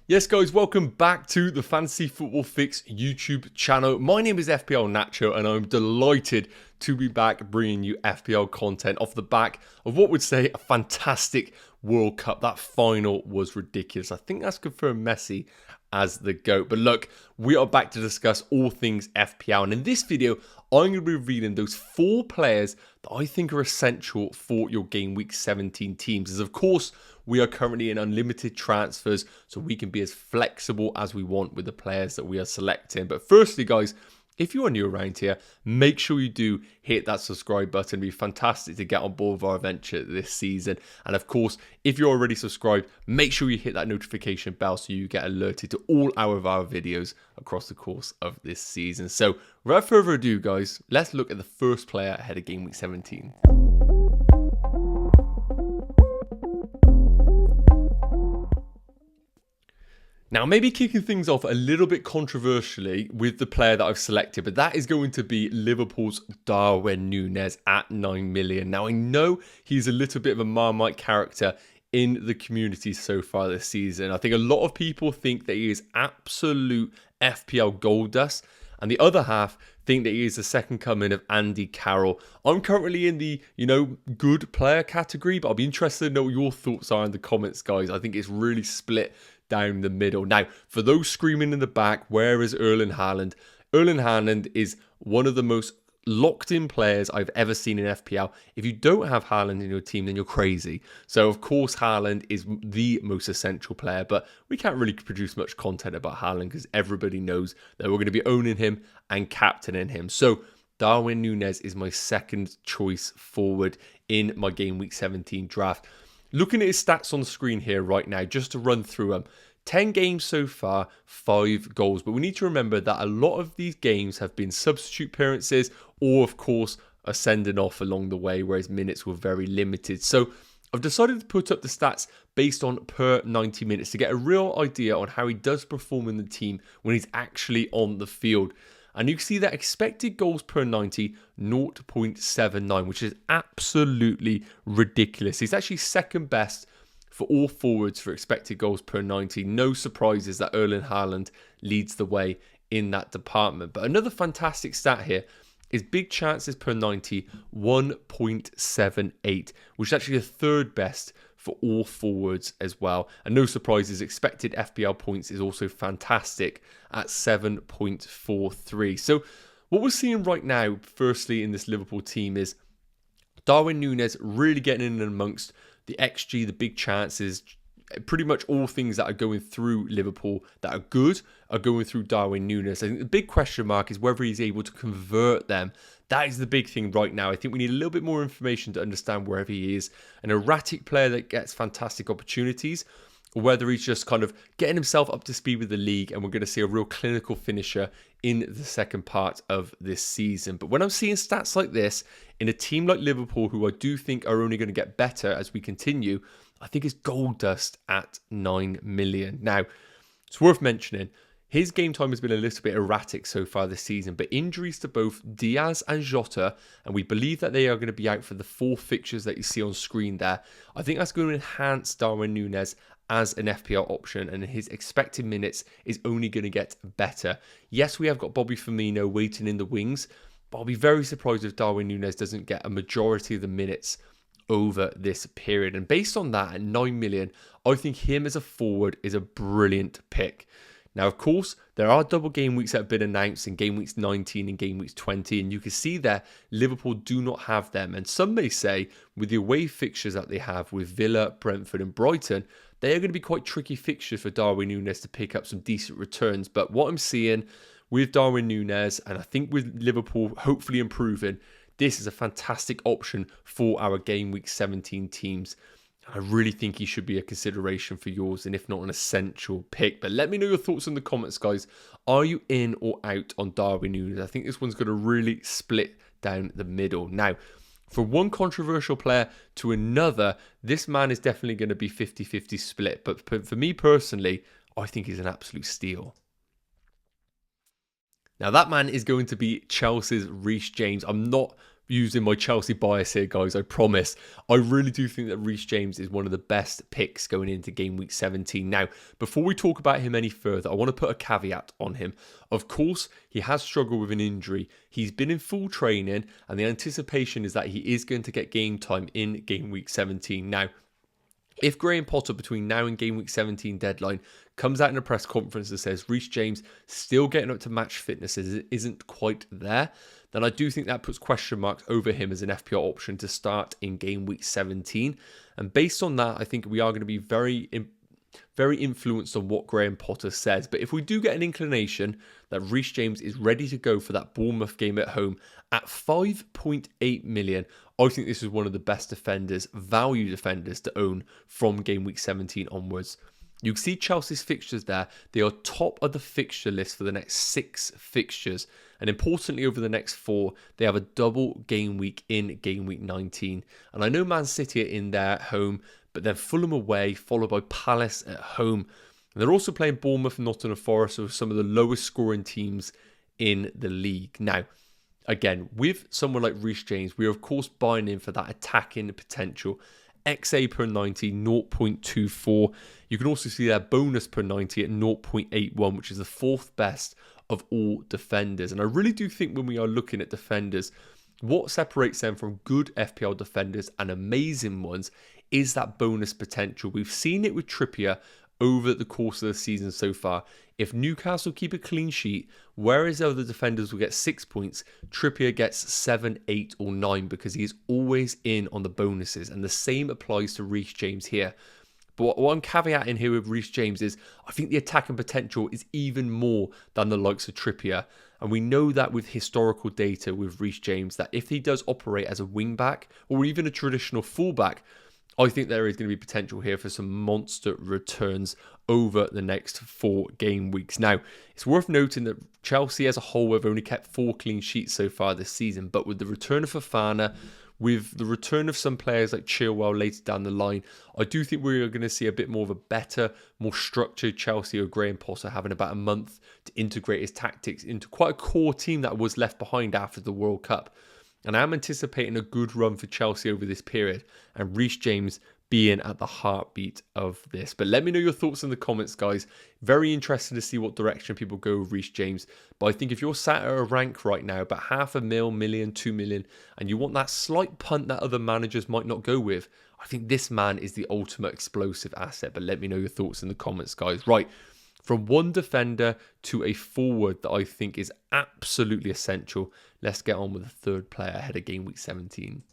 Yes guys, welcome back to the Fantasy Football Fix YouTube channel. My name is FPL Nacho and I'm delighted to be back bringing you FPL content off the back of what would say a fantastic World Cup. That final was ridiculous. I think that's confirmed Messi as the GOAT. But look, we are back to discuss all things FPL, and in this video I'm going to be revealing those 4 players that I think are essential for your Game Week 17 teams. As of course, we are currently in unlimited transfers, so we can be as flexible as we want with the players that we are selecting. But firstly, guys, if you are new around here, make sure you do hit that subscribe button. It'd be fantastic to get on board with our adventure this season. And of course, if you're already subscribed, make sure you hit that notification bell so you get alerted to all of our videos across the course of this season. So without further ado, guys, let's look at the first player ahead of Game Week 17. Now, maybe kicking things off a little bit controversially with the player that I've selected, but that is going to be Liverpool's Darwin Núñez at 9 million. Now, I know he's a little bit of a Marmite character in the community so far this season. I think a lot of people think that he is absolute FPL gold dust, and the other half think that he is the second coming of Andy Carroll. I'm currently in the, good player category, but I'll be interested to know what your thoughts are in the comments, guys. I think it's really split down the middle. Now, for those screaming in the back, where is Erling Haaland? Erling Haaland is one of the most locked in players I've ever seen in FPL. If you don't have Haaland in your team, then you're crazy. So of course Haaland is the most essential player, but we can't really produce much content about Haaland because everybody knows that we're going to be owning him and captaining him. So Darwin Núñez is my second choice forward in my Game Week 17 draft. Looking at his stats on the screen here right now, just to run through them. 10 games so far, 5 goals. But we need to remember that a lot of these games have been substitute appearances or, of course, a sending off along the way where his minutes were very limited. So I've decided to put up the stats based on per 90 minutes to get a real idea on how he does perform in the team when he's actually on the field. And you can see that expected goals per 90, 0.79, which is absolutely ridiculous. He's actually second best for all forwards for expected goals per 90. No surprises that Erling Haaland leads the way in that department. But another fantastic stat here is big chances per 90, 1.78, which is actually the third best for all forwards as well. And no surprises, expected FPL points is also fantastic at 7.43. So what we're seeing right now, firstly, in this Liverpool team is Darwin Núñez really getting in amongst the XG, the big chances. Pretty much all things that are going through Liverpool that are good are going through Darwin Núñez. I think the big question mark is whether he's able to convert them. That is the big thing right now. I think we need a little bit more information to understand wherever he is an erratic player that gets fantastic opportunities, or whether he's just kind of getting himself up to speed with the league and we're going to see a real clinical finisher in the second part of this season. But when I'm seeing stats like this in a team like Liverpool, who I do think are only going to get better as we continue, I think it's gold dust at 9 million. Now, it's worth mentioning, his game time has been a little bit erratic so far this season, but injuries to both Diaz and Jota, and we believe that they are going to be out for the 4 fixtures that you see on screen there. I think that's going to enhance Darwin Núñez as an FPL option, and his expected minutes is only going to get better. Yes, we have got Bobby Firmino waiting in the wings, but I'll be very surprised if Darwin Núñez doesn't get a majority of the minutes over this period. And based on that, at 9 million, I think him as a forward is a brilliant pick. Now, of course, there are double game weeks that have been announced in Game Weeks 19 and Game Weeks 20, and you can see there Liverpool do not have them. And some may say, with the away fixtures that they have with Villa, Brentford and Brighton, they are going to be quite tricky fixtures for Darwin Núñez to pick up some decent returns. But what I'm seeing with Darwin Núñez, and I think with Liverpool hopefully improving, this is a fantastic option for our Game Week 17 teams. I really think he should be a consideration for yours, and if not an essential pick. But let me know your thoughts in the comments, guys. Are you in or out on Darwin Núñez? I think this one's going to really split down the middle. Now, from one controversial player to another, this man is definitely going to be 50-50 split. But for me personally, I think he's an absolute steal. Now, that man is going to be Chelsea's Reece James. I'm not using my Chelsea bias here, guys, I promise. I really do think that Reece James is one of the best picks going into game week 17. Now, before we talk about him any further, I want to put a caveat on him. Of course, he has struggled with an injury. He's been in full training, and the anticipation is that he is going to get game time in game week 17. Now, if Graham Potter between now and game week 17 deadline comes out in a press conference that says Reece James still getting up to match fitness isn't quite there, then I do think that puts question marks over him as an FPL option to start in game week 17. And based on that, I think we are going to be very influenced on what Graham Potter says. But if we do get an inclination that Reece James is ready to go for that Bournemouth game at home at 5.8 million, I think this is one of the best defenders, value defenders to own from game week 17 onwards. You can see Chelsea's fixtures there. They are top of the fixture list for the next 6 fixtures. And importantly, over the next 4, they have a double game week in game week 19. And I know Man City are in there at home, but then Fulham away, followed by Palace at home. And they're also playing Bournemouth and Nottingham Forest, so some of the lowest scoring teams in the league. Now, again, with someone like Reece James, we are of course buying in for that attacking potential. XA per 90, 0.24. You can also see their bonus per 90 at 0.81, which is the 4th best of all defenders. And I really do think when we are looking at defenders, what separates them from good FPL defenders and amazing ones is that bonus potential. We've seen it with Trippier over the course of the season so far. If Newcastle keep a clean sheet, whereas other defenders will get 6 points, Trippier gets 7, 8 or 9 because he is always in on the bonuses. And the same applies to Reece James here. But one caveat in here with Reece James is I think the attacking potential is even more than the likes of Trippier. And we know that with historical data with Reece James, that if he does operate as a wing back or even a traditional fullback, I think there is going to be potential here for some monster returns over the next 4 game weeks. Now, it's worth noting that Chelsea as a whole have only kept 4 clean sheets so far this season, but with the return of Fofana, with the return of some players like Chilwell later down the line, I do think we're going to see a bit more of a better, more structured Chelsea or Graham Potter having about a month to integrate his tactics into quite a core team that was left behind after the World Cup. And I'm anticipating a good run for Chelsea over this period, and Reece James being at the heartbeat of this. But let me know your thoughts in the comments, guys. Very interested to see what direction people go with Reece James. But I think if you're sat at a rank right now, about $500,000, million, 2 million, and you want that slight punt that other managers might not go with, I think this man is the ultimate explosive asset. But let me know your thoughts in the comments, guys. Right. From one defender to a forward that I think is absolutely essential, let's get on with the third player ahead of game week 17.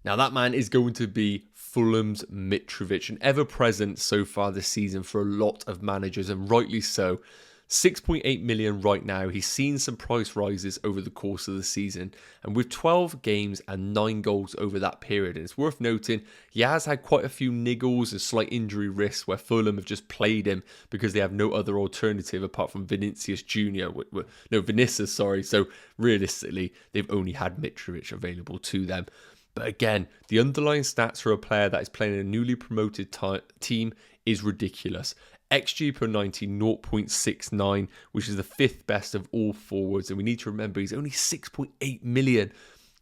Now that man is going to be Fulham's Mitrovic, an ever-present so far this season for a lot of managers, and rightly so. 6.8 million right now. He's seen some price rises over the course of the season, and with 12 games and 9 goals over that period. And it's worth noting he has had quite a few niggles and slight injury risks where Fulham have just played him because they have no other alternative apart from Vinicius sorry. So realistically, they've only had Mitrovic available to them. But again, the underlying stats for a player that is playing in a newly promoted team is ridiculous. XG per 90, 0.69, which is the 5th best of all forwards. And we need to remember he's only 6.8 million.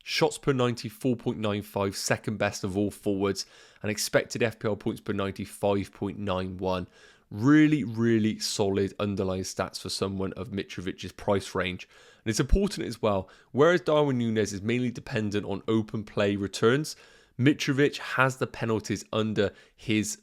Shots per 90, 4.95, 2nd best of all forwards. And expected FPL points per 90, 5.91. Really, really solid underlying stats for someone of Mitrovic's price range. And it's important as well, whereas Darwin Núñez is mainly dependent on open play returns, Mitrovic has the penalties under his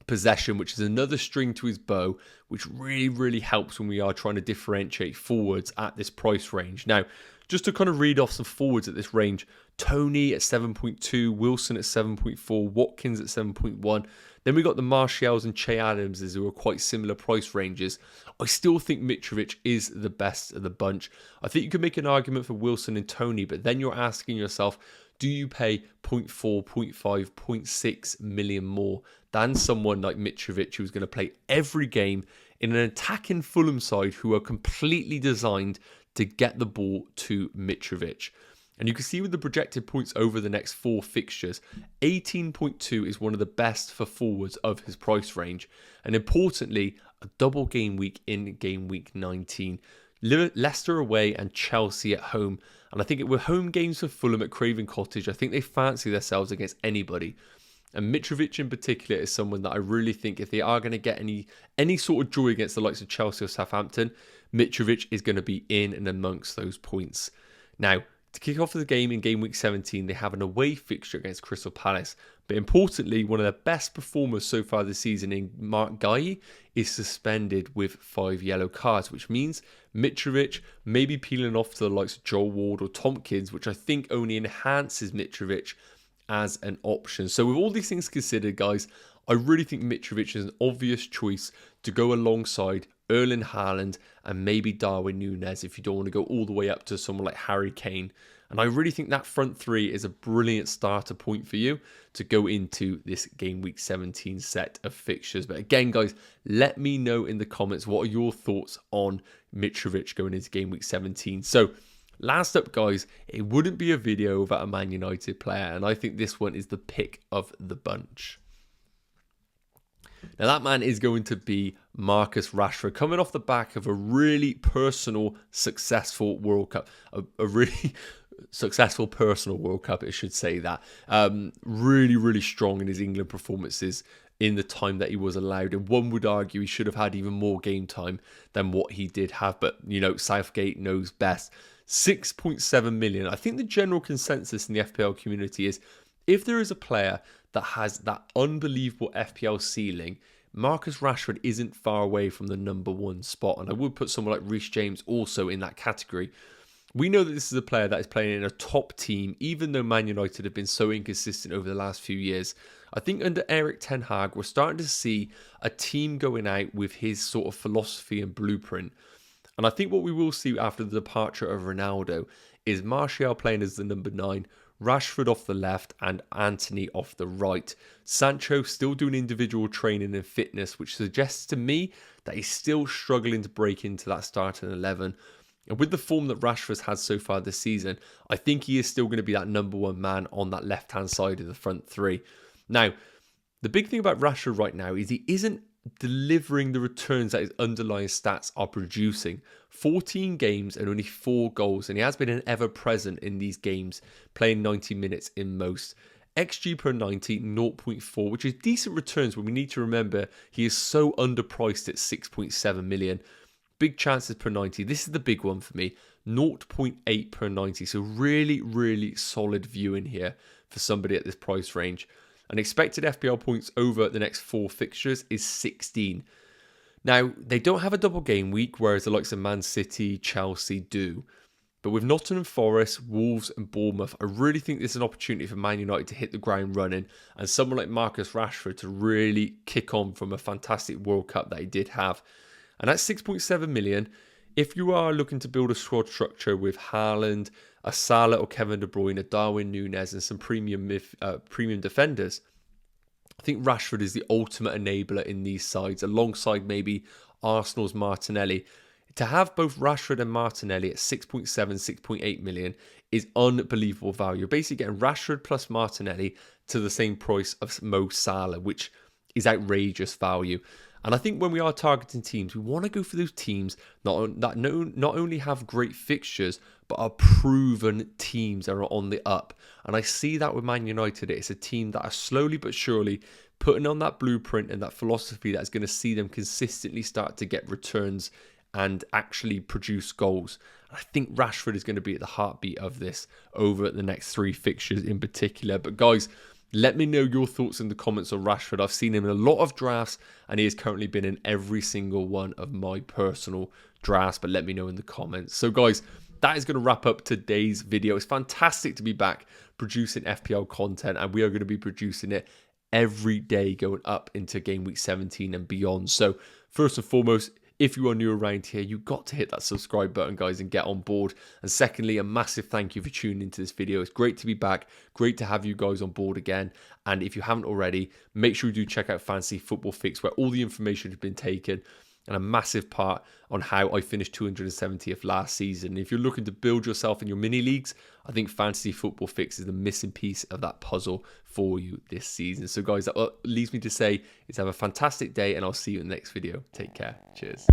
possession, which is another string to his bow, which really, really helps when we are trying to differentiate forwards at this price range. Now, just to kind of read off some forwards at this range, Tony at 7.2, Wilson at 7.4, Watkins at 7.1. Then we got the Martials and Che Adamses who are quite similar price ranges. I still think Mitrovic is the best of the bunch. I think you could make an argument for Wilson and Tony, but then you're asking yourself, do you pay 0.4, 0.5, 0.6 million more than someone like Mitrovic who's going to play every game in an attacking Fulham side who are completely designed to get the ball to Mitrovic? And you can see with the projected points over the next 4 fixtures, 18.2 is one of the best for forwards of his price range. And importantly, a double game week in game week 19. Leicester away and Chelsea at home. And I think it were home games for Fulham at Craven Cottage. I think they fancy themselves against anybody. And Mitrovic in particular is someone that I really think if they are going to get any sort of joy against the likes of Chelsea or Southampton, Mitrovic is going to be in and amongst those points. Now, to kick off the game in game week 17, they have an away fixture against Crystal Palace. But importantly, one of the best performers so far this season in Mark Guy is suspended with 5 yellow cards, which means Mitrovic may be peeling off to the likes of Joel Ward or Tompkins, which I think only enhances Mitrovic as an option. So with all these things considered, guys, I really think Mitrovic is an obvious choice to go alongside Erling Haaland and maybe Darwin Núñez if you don't want to go all the way up to someone like Harry Kane. And I really think that front three is a brilliant starter point for you to go into this game week 17 set of fixtures. But again, guys, let me know in the comments what are your thoughts on Mitrovic going into game week 17. So last up, guys, it wouldn't be a video without a Man United player, and I think this one is the pick of the bunch. Now, that man is going to be Marcus Rashford, coming off the back of a really personal, successful World Cup. A really successful personal World Cup, it should say that. Really, really strong in his England performances in the time that he was allowed. And one would argue he should have had even more game time than what he did have. But, you know, Southgate knows best. 6.7 million. I think the general consensus in the FPL community is if there is a player that has that unbelievable FPL ceiling, Marcus Rashford isn't far away from the #1 spot. And I would put someone like Reece James also in that category. We know that this is a player that is playing in a top team, even though Man United have been so inconsistent over the last few years. I think under Erik ten Hag, we're starting to see a team going out with his sort of philosophy and blueprint. And I think what we will see after the departure of Ronaldo is Martial playing as the #9, Rashford off the left and Antony off the right. Sancho still doing individual training and fitness, which suggests to me that he's still struggling to break into that starting 11. And with the form that Rashford's had so far this season, I think he is still going to be that #1 man on that left-hand side of the front three. Now, the big thing about Rashford right now is he isn't delivering the returns that his underlying stats are producing. 14 games and only 4 goals, and he has been an ever-present in these games, playing 90 minutes in most. XG per 90, 0.4, which is decent returns when we need to remember he is so underpriced at 6.7 million. Big chances per 90. This is the big one for me. 0.8 per 90. So really, really solid viewing here for somebody at this price range. And expected FPL points over the next 4 fixtures is 16. Now, they don't have a double game week, whereas the likes of Man City, Chelsea do. But with Nottingham Forest, Wolves and Bournemouth, I really think this is an opportunity for Man United to hit the ground running and someone like Marcus Rashford to really kick on from a fantastic World Cup that he did have. And at 6.7 million, if you are looking to build a squad structure with Haaland, a Salah or Kevin De Bruyne, a Darwin Núñez and some premium defenders, I think Rashford is the ultimate enabler in these sides, alongside maybe Arsenal's Martinelli. To have both Rashford and Martinelli at 6.7, 6.8 million is unbelievable value. You're basically getting Rashford plus Martinelli to the same price of Mo Salah, which is outrageous value. And I think when we are targeting teams, we want to go for those teams that not only have great fixtures, but are proven teams that are on the up. And I see that with Man United. It's a team that are slowly but surely putting on that blueprint and that philosophy that's going to see them consistently start to get returns and actually produce goals. I think Rashford is going to be at the heartbeat of this over the next 3 fixtures in particular. But guys, let me know your thoughts in the comments on Rashford. I've seen him in a lot of drafts and he has currently been in every single one of my personal drafts, but let me know in the comments. So guys, that is going to wrap up today's video. It's fantastic to be back producing FPL content, and we are going to be producing it every day going up into game week 17 and beyond. So first and foremost, if you are new around here, you've got to hit that subscribe button, guys, and get on board. And secondly, a massive thank you for tuning into this video. It's great to be back. Great to have you guys on board again. And if you haven't already, make sure you do check out Fantasy Football Fix, where all the information has been taken, and a massive part on how I finished 270th last season. If you're looking to build yourself in your mini leagues, I think Fantasy Football Fix is the missing piece of that puzzle for you this season. So guys, that leaves me to say is have a fantastic day, and I'll see you in the next video. Take care. Cheers.